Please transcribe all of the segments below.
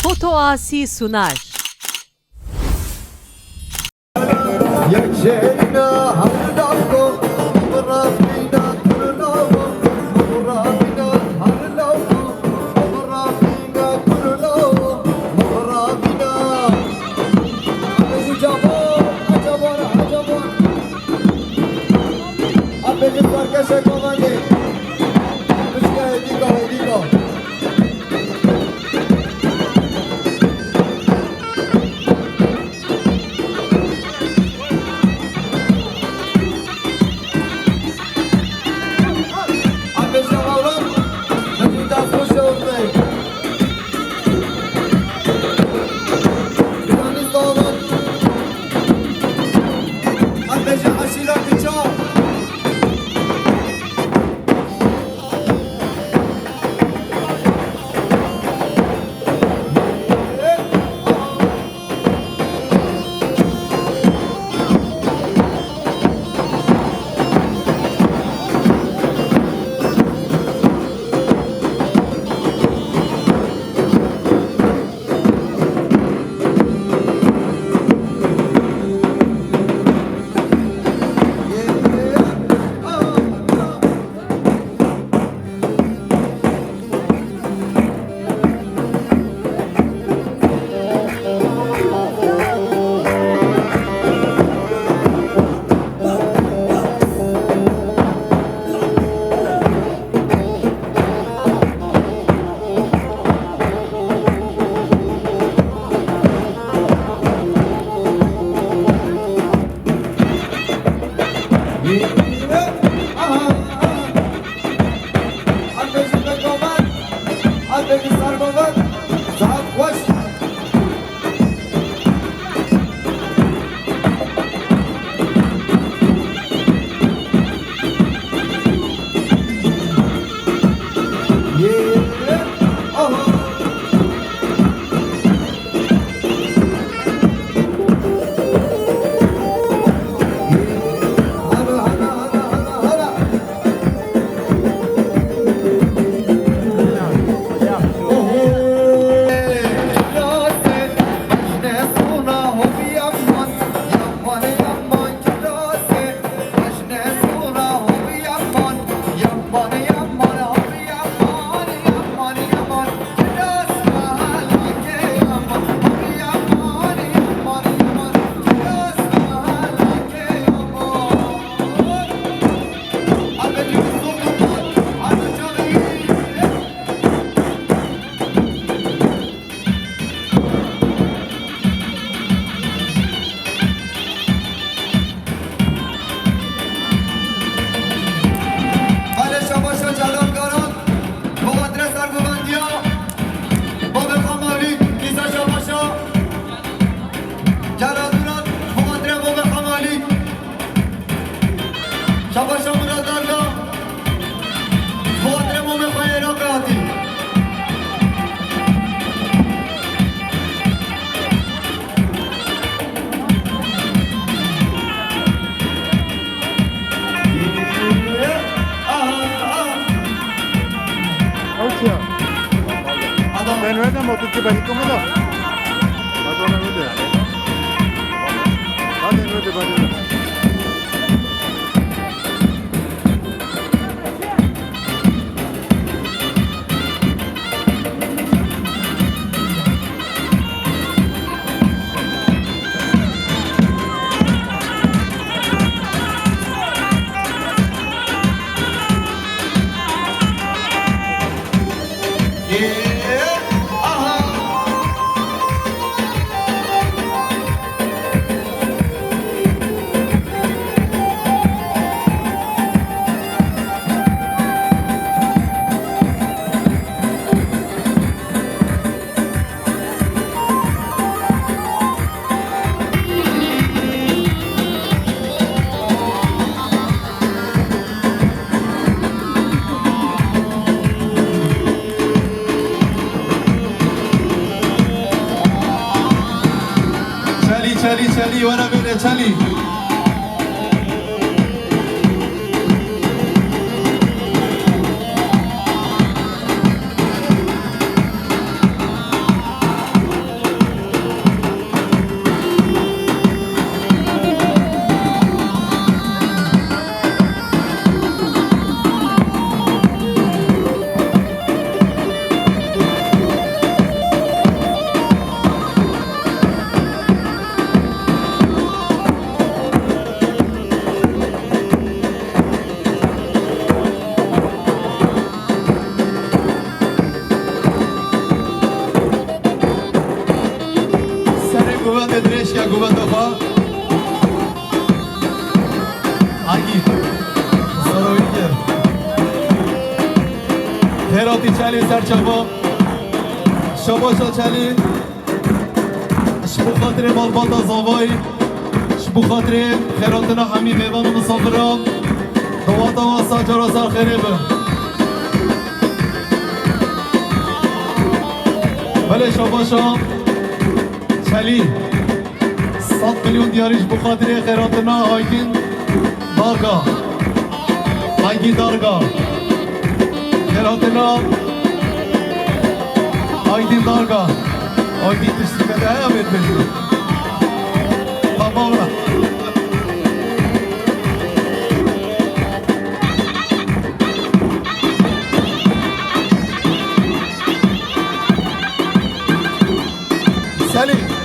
Foto Asi sunar. चली वाला मेरे चली درش یا گوبه دفا آگی سروی کرد خیراتی چلی سرچابا شباشا چلی شبو خاطر بالبادا زاوای شبو خاطر خیراتنا همی میوان و مسافران دواتا و ساجارا سر خیریبه بله شباشا چلی 100 میلیون دیاریش بخاطر خیراتنا آیدین دارگاه آیدین دارگاه خیراتنا آیدین دارگاه آیدین تشتی بده های امید بشید تمام را سلیم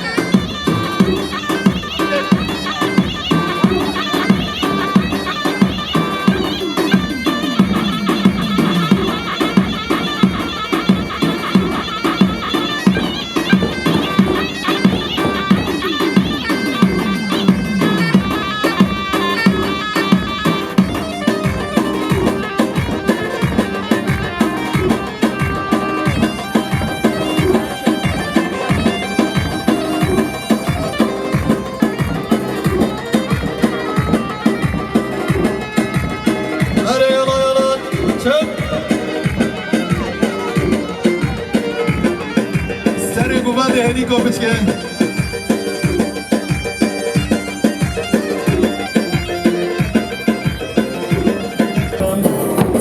هدی کوپش که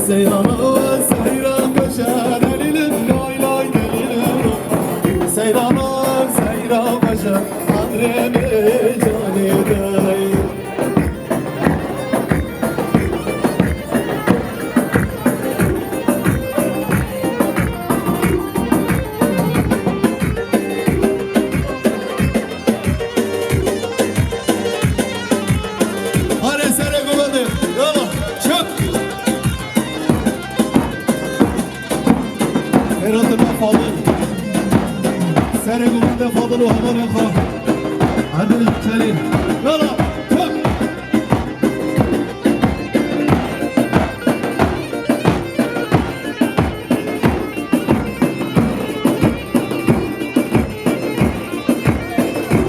سیران و سیران بشه دلیل لای لای دلیل سیران و سیران بشه آدرم جانی دای سر گوبنده فاضل و همان خواه عدل چلین یالا چک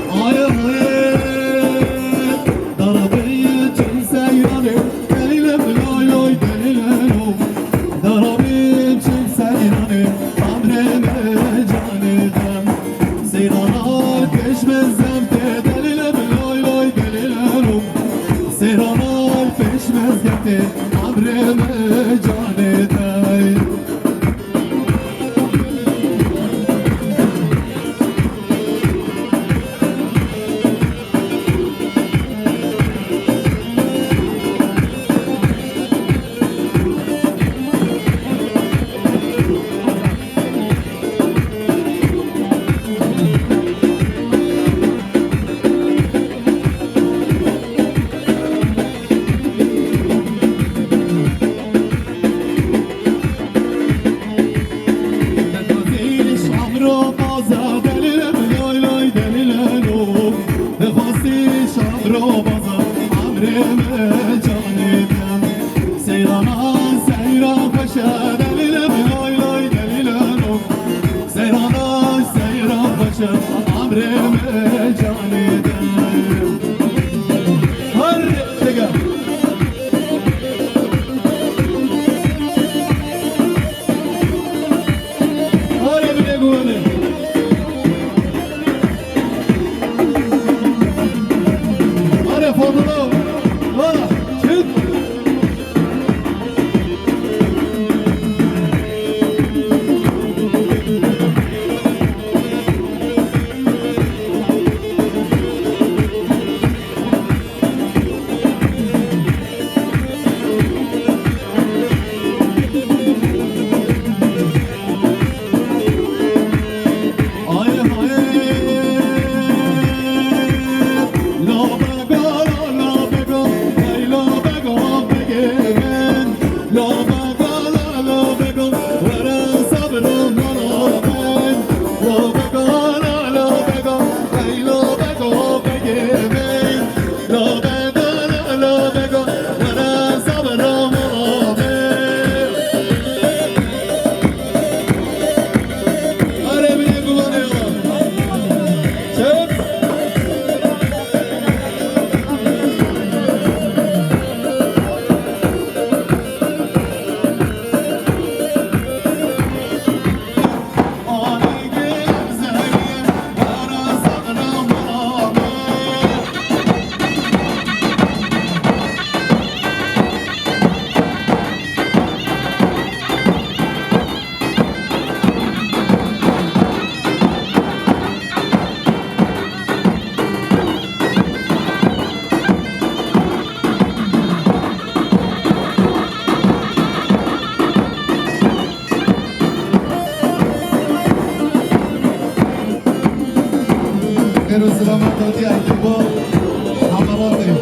آیه آیه درابی چین سیرانه دلیلم لای لای دلیلم درابی چین سیرانه امرم جانه سیرانال کشم زمته دلیلم لای لای دلیلم سیرانال کشم زمته امرم جانه دای Fadıl'ım, خير والسلامات ودي أيتبو حمراتي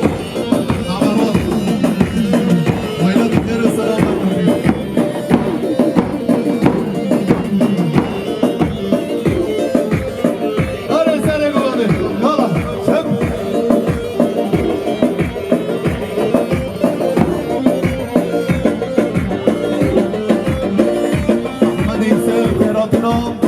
حمرات ويلات خير والسلامات ودي أنا سالك ودي يلا شب أحمد ينسى خيراتنا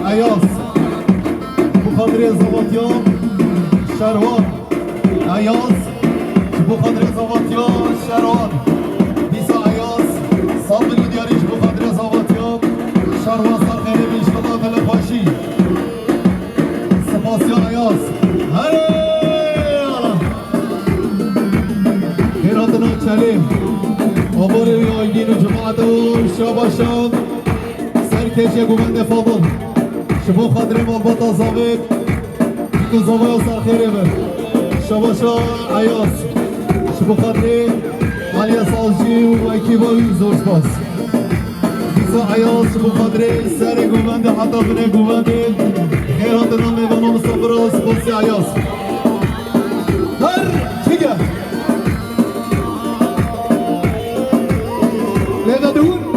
Ayaz bu kadar zavatyo Şervan Ayaz bu kadar zavatyo Şervan Disa Ayaz Sabri diyariş bu kadar zavatyo Şervan sarkeri bilşkada telepaşi Spasyon Ayaz Hey Allah Hiratına çelim Abone ve aydinu cemaatı şabaşan Serkeşe güvende fadıl شبو خاطر مالبات زاوید که زاویه سرخیره بر شباشا عیاس شبو خاطر علی سالجی و اکیبای زورس باس دیسا عیاس شبو خاطر سر گوونده حتی بنه گوونده خیرات نامه و نام صبر و سپاسی عیاس هر چیگه لیده دون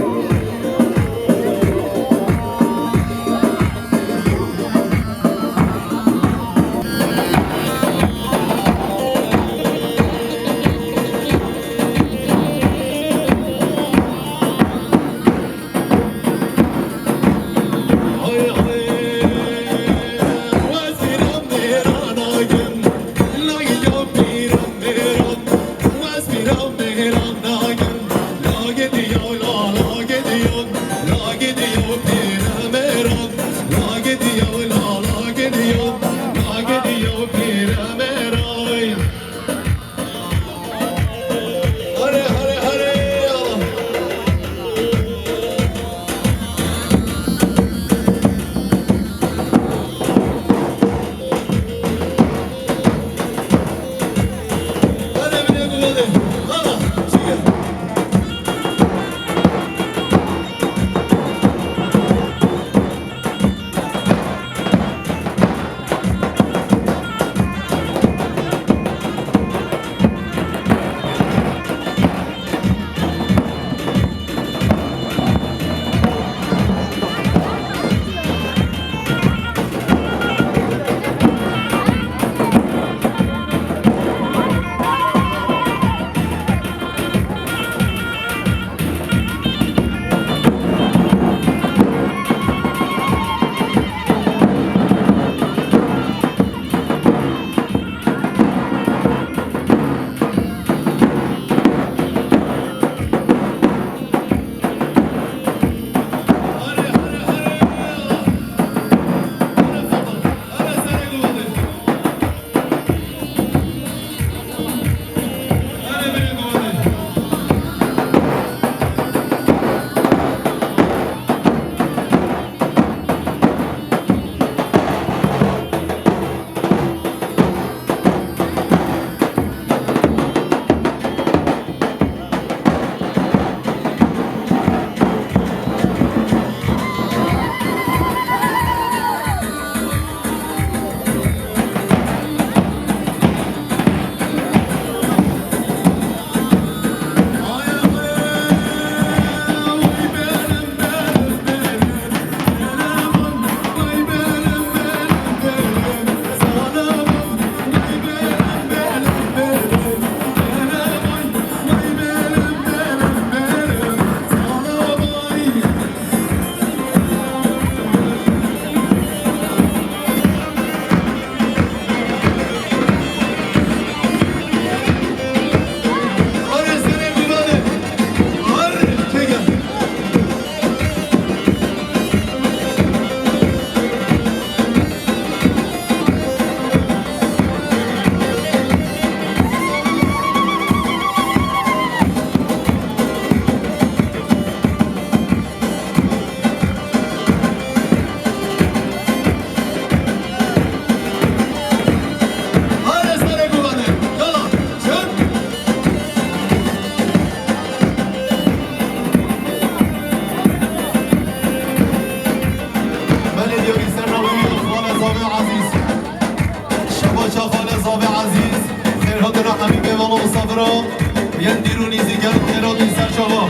دیرونی زیگر خیرات این سرچاوا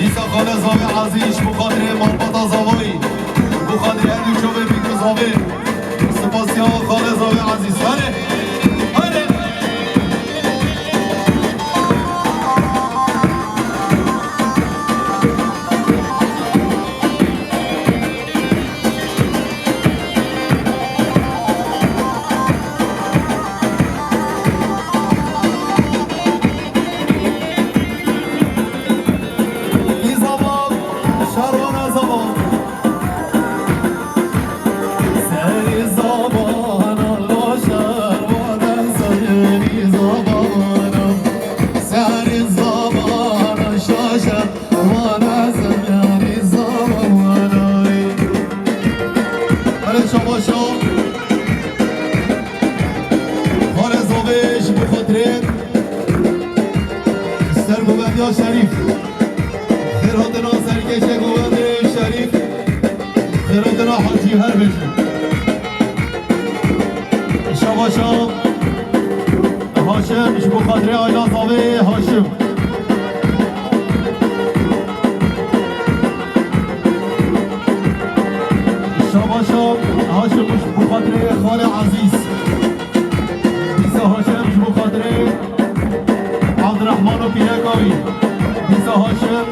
ایسا خانه زاوی عزیز بخاطر مربطا زاوی بخاطر هندو شوه بیکو زاوی سپاسی ها خانه زاوی عزیز هره هره شریف خیراتنا سرکش گوند شریف خیراتنا حاجی هر بشن شباشا هاشم شبو خاطر آیلا زاوه هاشم شباشا هاشم شبو خاطر خال عزیز بیسا هاشم شبو خاطر عبدالرحمن و پیرکاوی بیسا هاشم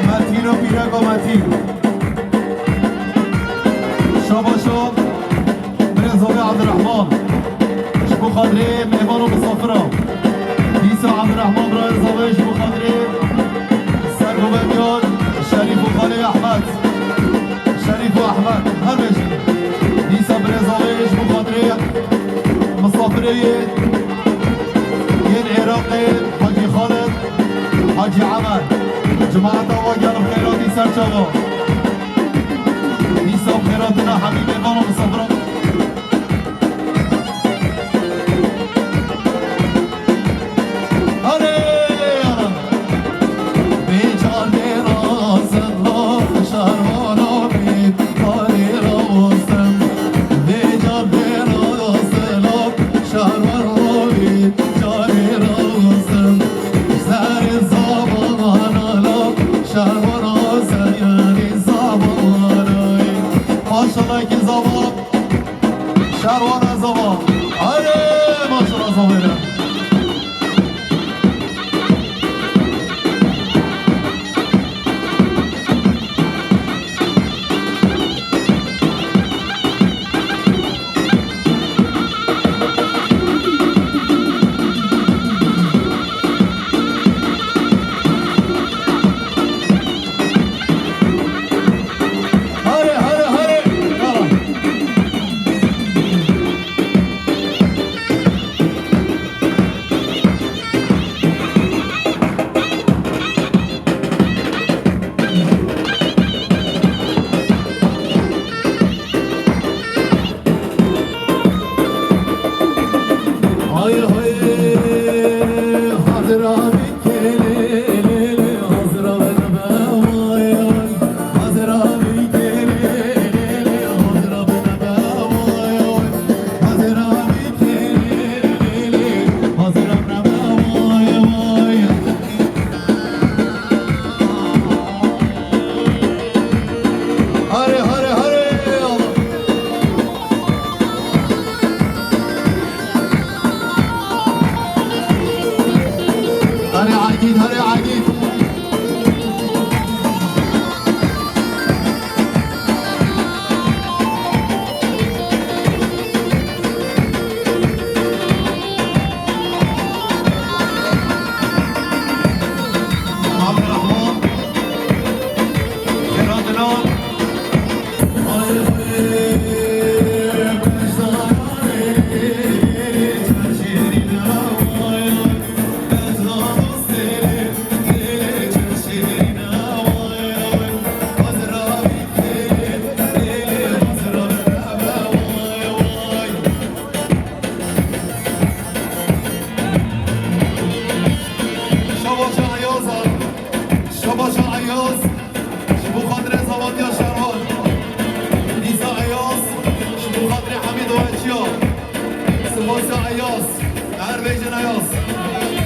متین و پیرک و متین شاباشا برزاوی عبدالرحمن شبو خاطره مهمان و مسافرم بیسا عبدالرحمن برای زاوی شبو خاطره سرگوبندیان شریف و خاله احمد شریف و احمد هر بشن بیسا برزاوی شبو خاطره مسافره العراقي حاجي خالد حاجي عمر جماعة وقال بخيراتي سرچاوا نيسا بخيراتنا حبيب ايمان ومصبرا شهروان زبان آره ماشاءالله زبانه Ayaz, Erbecan Ayaz.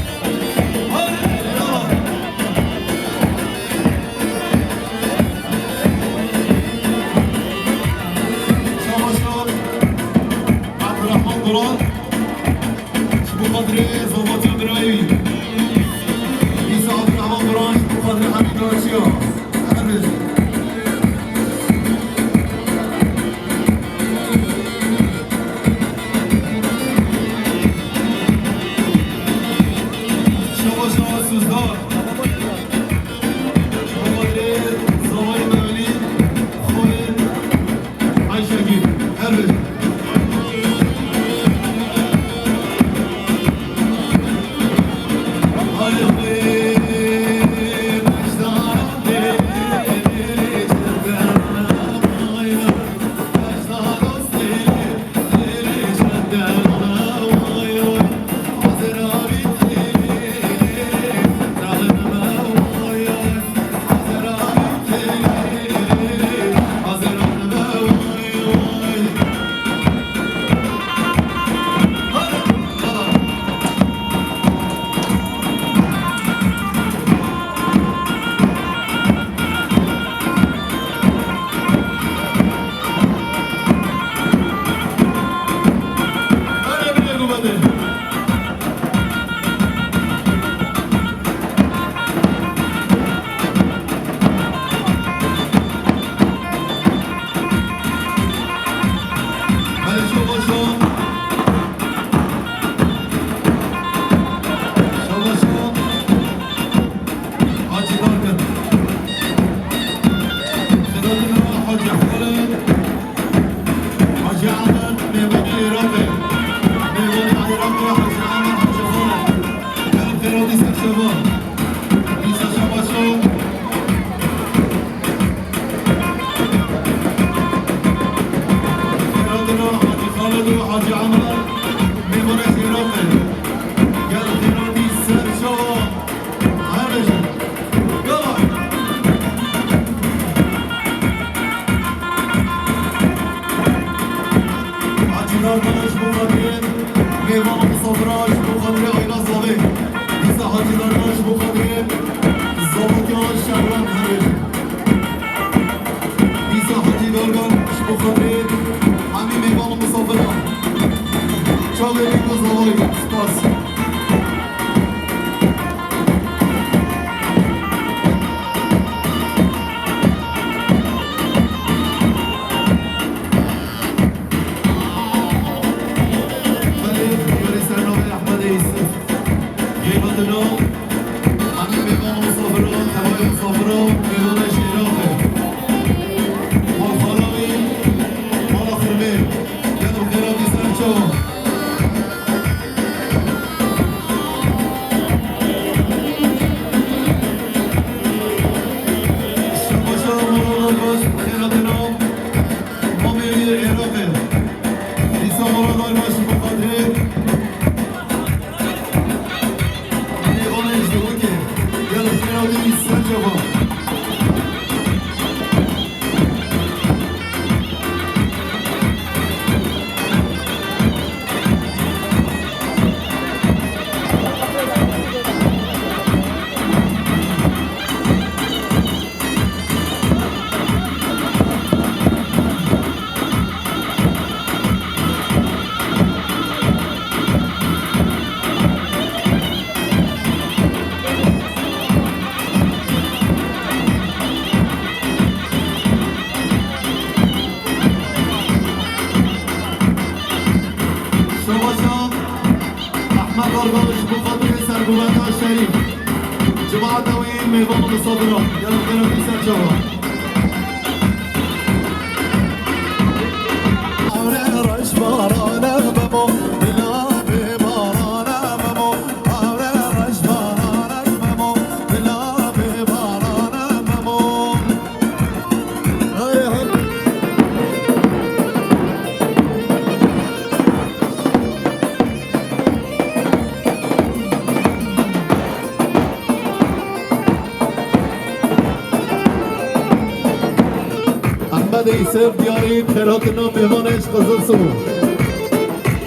يوسف دياري خيراتنا مهمانش قزلسو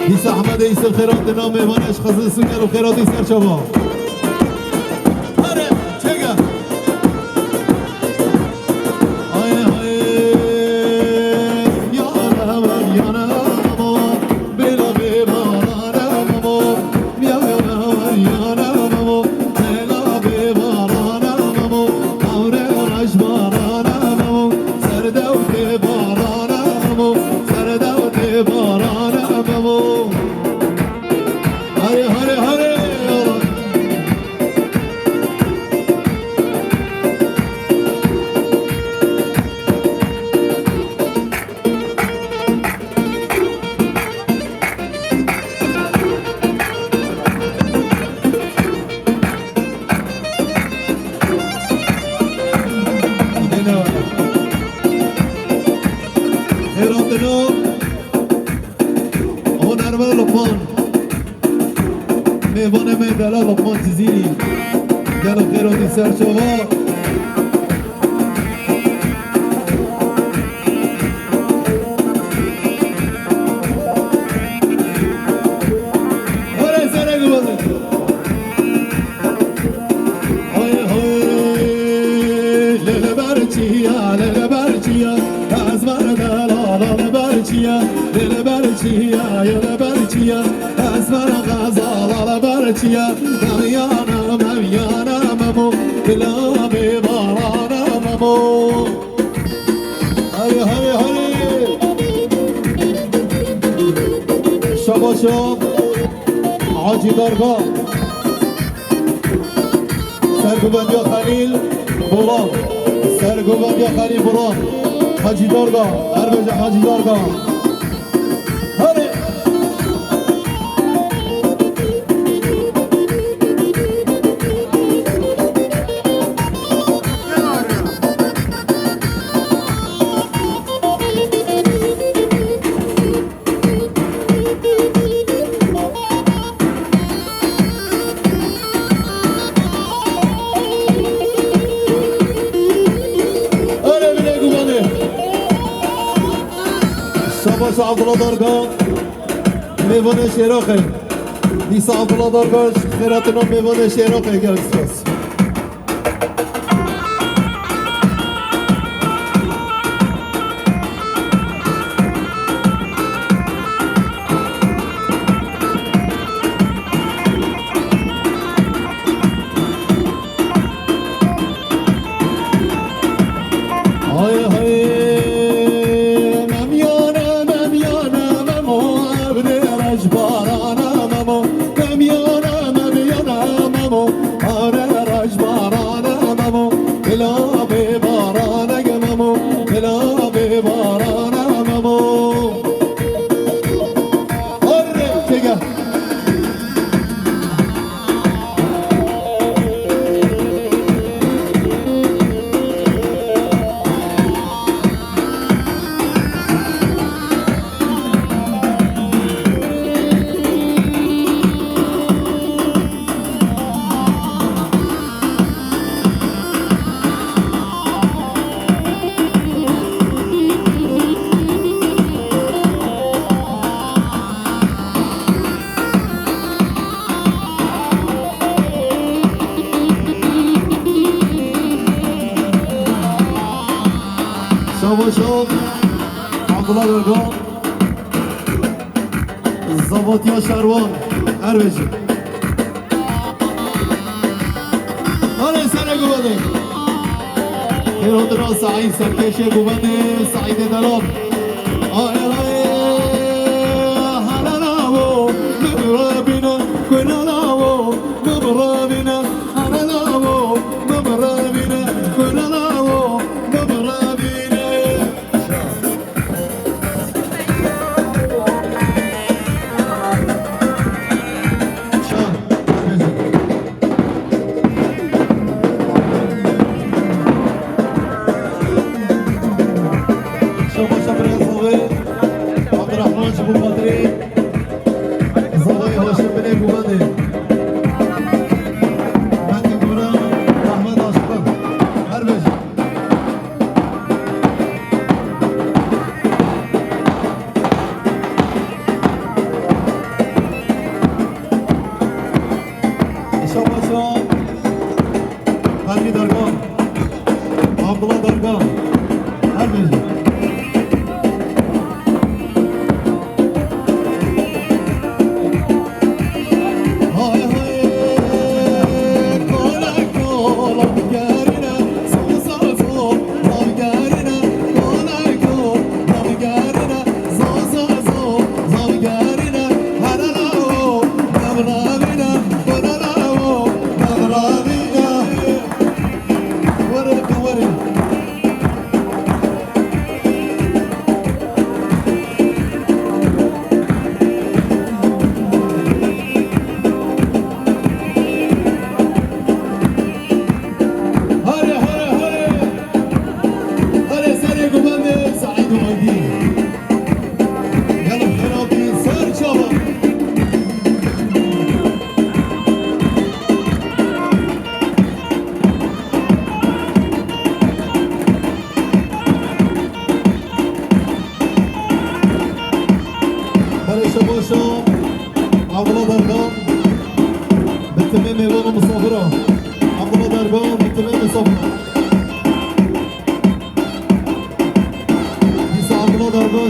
عيسى احمد يوسف خيراتنا مهمانش قزلسو كانوا خيراتي سر شباب Bana دلال لقمان جزیری گل خیراتی سرچاوا شباشو حاجی درگاه سرگوبندی خلیل بولان سرگوبندی خلیل بولان حاجی درگاه اربج حاجی درگاه هره شباش عبدالله درگاه میوان شیراخه نیسا عبدالله درگاه خیراتنا میوان شیراخه گرسپاس شباشو عبدالله درگاه زباطیا شروان اربجی آره سر گوبنده خیراتنا سعید سرکش گوبنده سعید دلال آره آره حلالامو مبرابینا کنالامو مبرابینا حلالامو مبرابینا کنالامو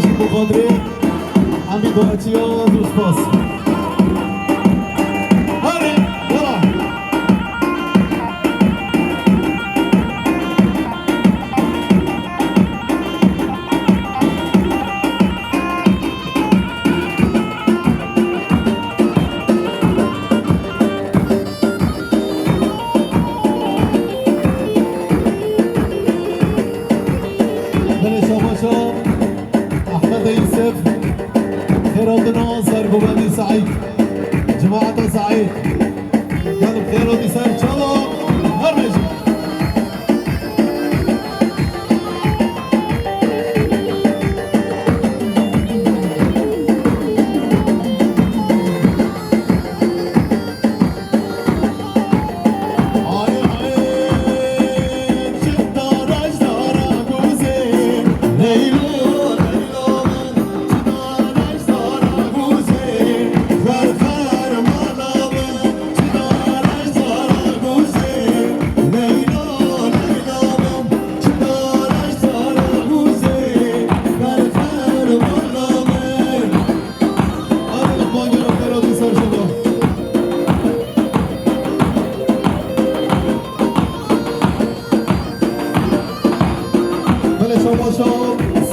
شبو خاطري حميد واتيا دوس باس هاري يلا أحمد يوسف خيراتنا سرقوباني سعيد جماعة سعيد قلب خيراتي سر شالو هرمج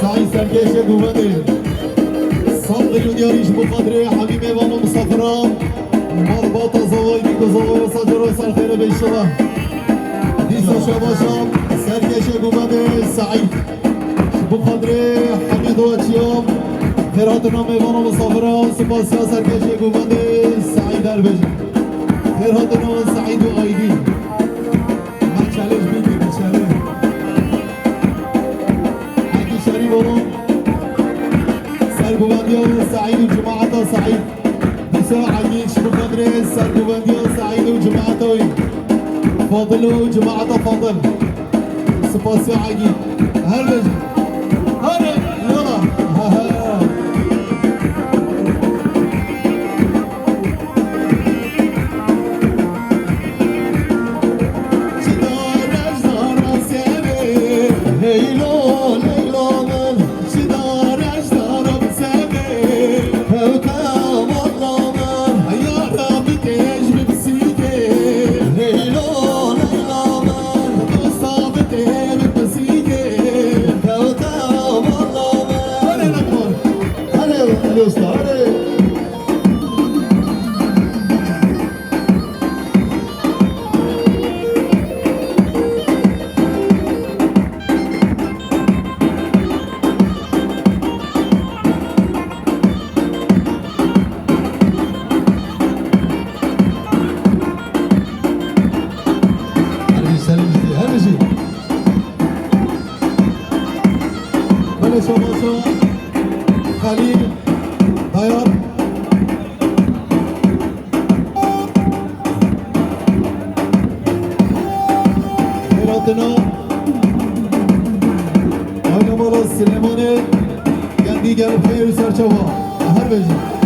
سعيد سركش قومدي صندل ودياريش بقدري حبيبي وانا مسافرة مربوطة زواي بيكو زواي صدر وصل خير بالشباب ديسا شباشا سركش قومدي سعيد بقدري حميد واتيوم خيراتنا وانا مسافرة سباسيا سركش قومدي سعيد البجي خيراتنا سعيد وآيدي ما تشالج بيكي بتشالج سرقوبانديو سعيد وجماعته سعيد ديسا عيش بقدري سرقوبانديو سعيد وجماعته فاضل وجماعته فاضل سباسيو عيد هرج هرج يلا ها ها خليل طيار خيراتنا هاي نمارا سليماني گندی گرم خیر سرچوا هر بجی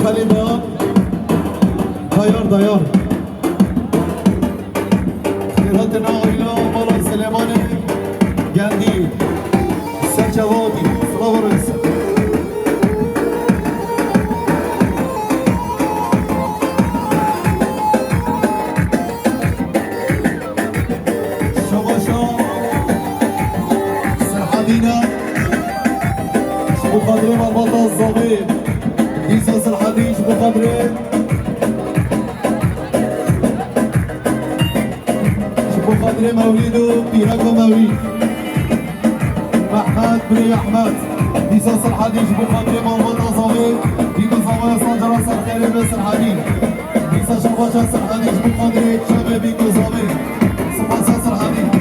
خلينا ديار ديار خيراتنا عائلة مرة سليماني جندي سرجوادي فلورنس شباشا سرحدينا شبو خضري مربطة الزبيب إيساس الحديث بقدره شبو قدره مولده بيرك موليد محمد بن أحمد إيساس الحديث بقدره مربط صغير بيكو صغير صدر سرخير بس الحديث إيساس شباشا الحديث بقدره شباب بيكو صغير سباساس الحديث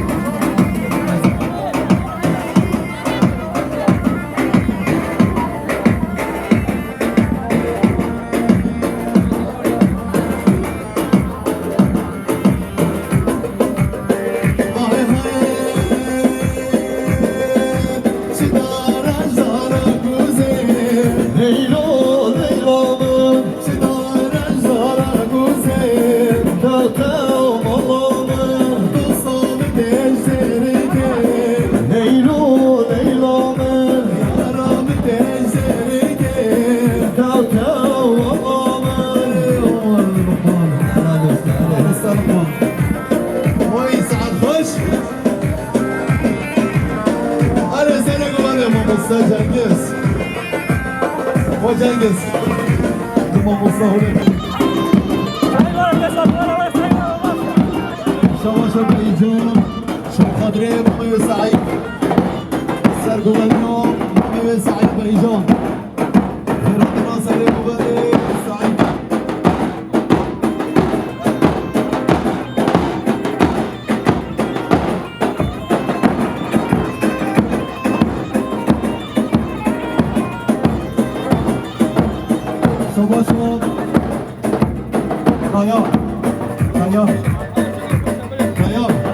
شما جنگز شما مصاحبه شما شما ایجان شما خادره مامی و سعید سرگوبنیو مامی و سعید با ایجان خیرات ناصره مباره سعید شما شما Kaya, kaya, kaya.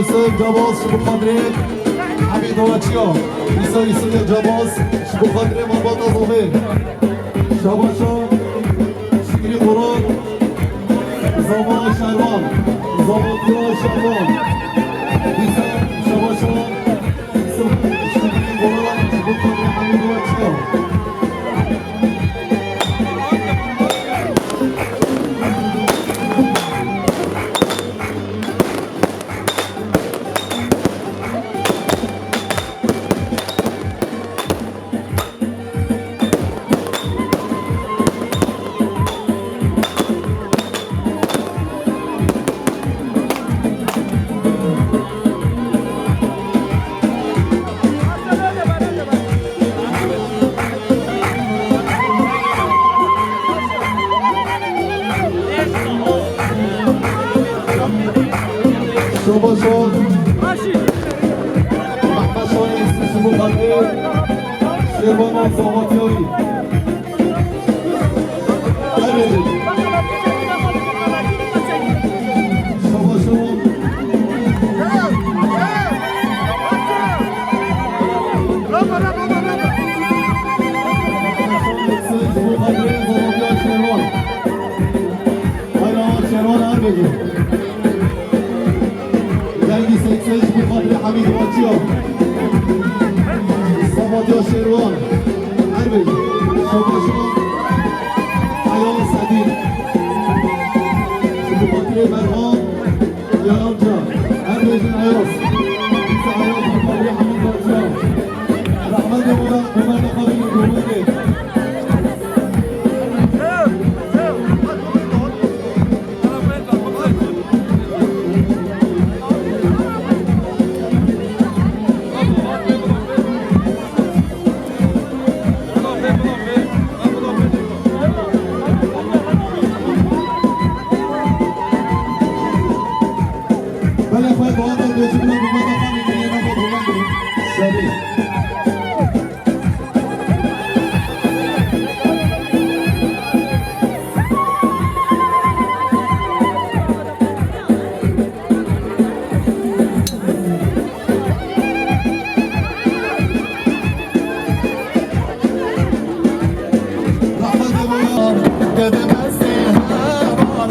Yusuf Jabos Shbukhadre Hamid Ovachio Isa Yusuf Jabos Shbukhadre Mabata Zobe Shabasho Shikri Quran Zama Sharwan Zamatio Sharwan Isa Shabasho Shikri Quran Shbukhadre Hamid Ovachio بيجي شباشا حياة السديد بخاطر مرهان يا رجا هر بيجي عياس سعيات بخاطر حميد باشا رحمت عمر نخابين الجمهوري بله خواهی با آنها دوچه بنا بمادا خانی که اینا با بمانده سریع رحمت بویا قدم هستی هوانا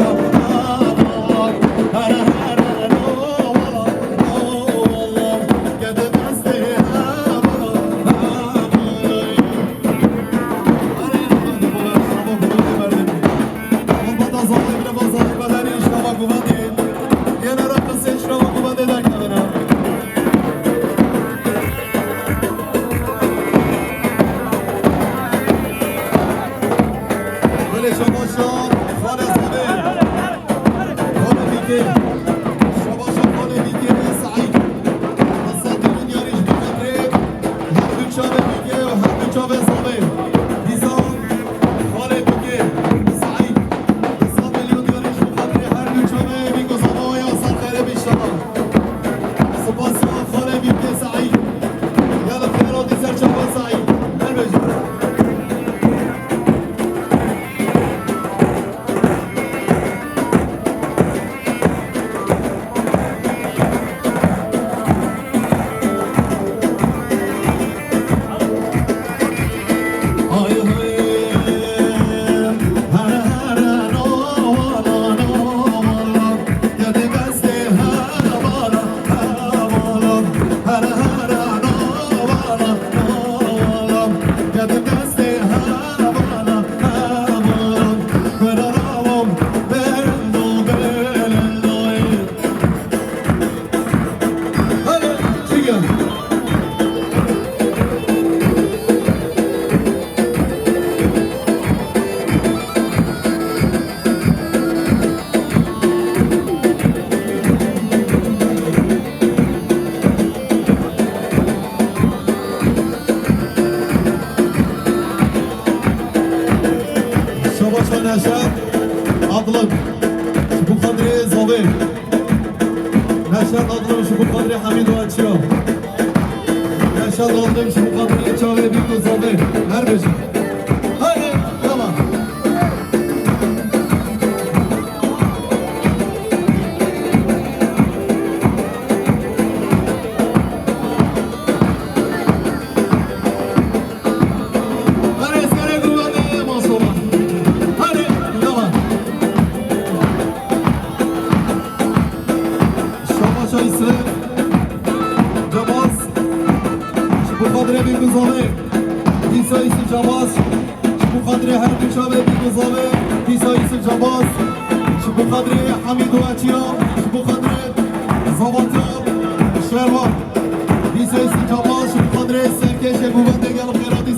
نشاد أطلب شبو قدري زوبي نشاد أطلب شبو قدري حميد واتشو نشاد أطلب شبو قدري تشاوي بيكو زوبي هربش هاي يلا بخاطر بیگزاره دیساییس جواز بخاطر هر دوچابه بیگزاره دیساییس جواز بخاطر حمید و اچیا بخاطر زباتا شروان دیساییس جواز بخاطر سرکش گوبنده گل خیراتی